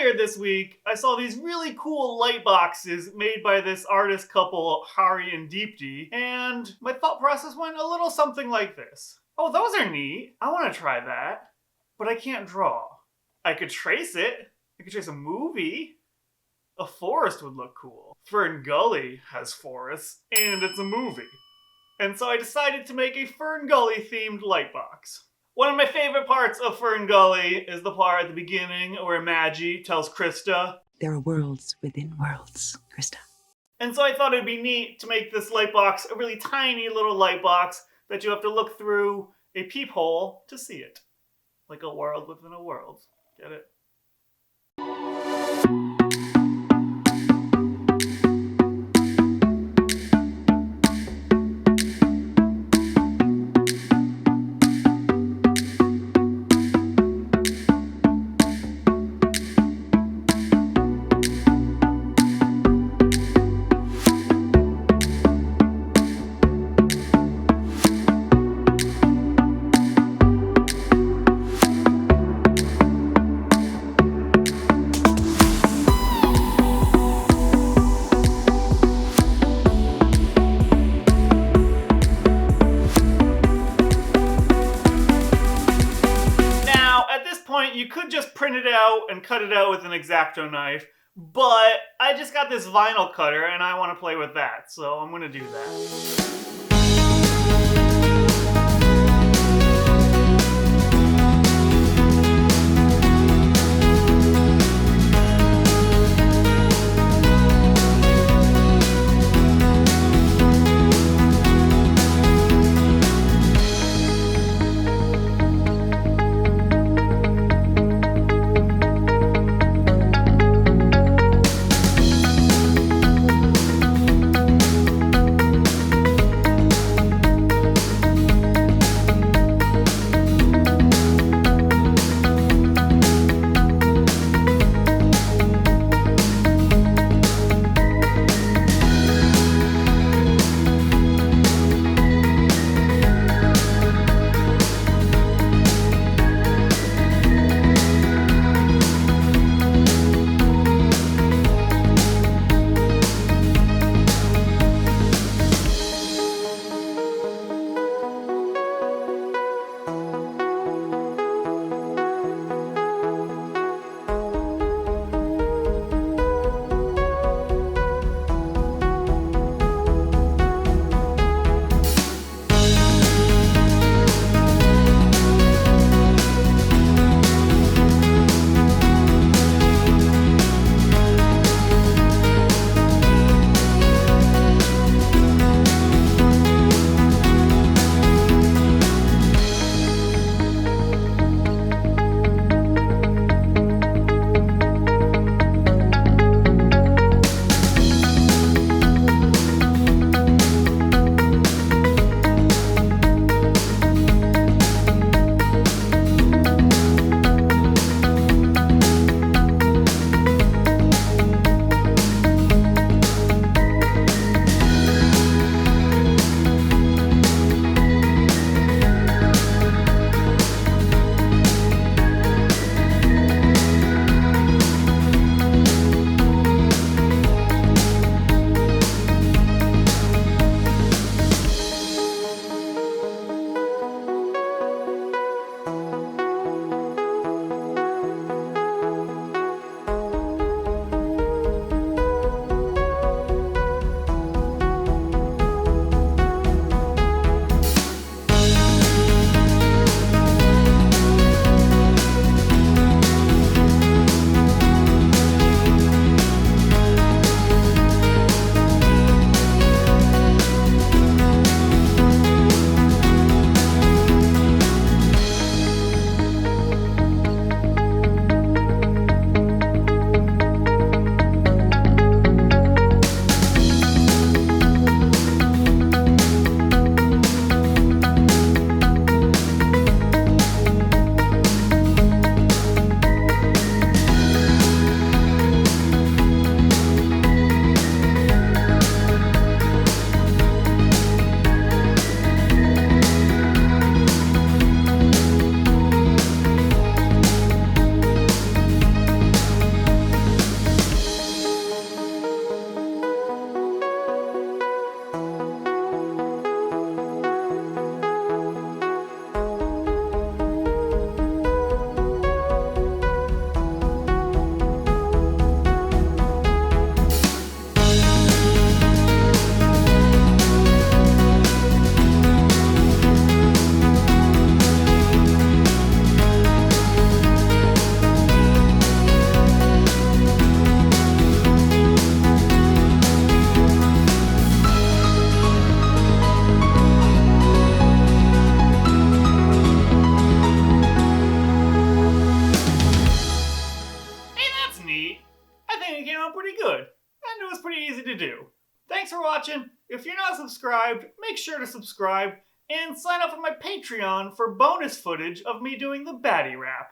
earlier this week, I saw these really cool light boxes made by this artist couple, Hari and Deepti, and my thought process went a little something like this. Oh, those are neat. I want to try that, but I can't draw. I could trace it. I could trace a movie. A forest would look cool. Fern Gully has forests, and it's a movie. And so I decided to make a Fern Gully themed light box. One of my favorite parts of Fern Gully is the part at the beginning where Maggie tells Krista, "There are worlds within worlds, Krista." And so I thought it'd be neat to make this light box a really tiny little light box that you have to look through a peephole to see it. Like a world within a world. Get it? You could just print it out and cut it out with an xacto knife, but I just got this vinyl cutter and I want to play with that, so I'm going to do that. sound pretty good, and it was pretty easy to do. Thanks for watching. If you're not subscribed, make sure to subscribe and sign up for my Patreon for bonus footage of me doing the baddie rap.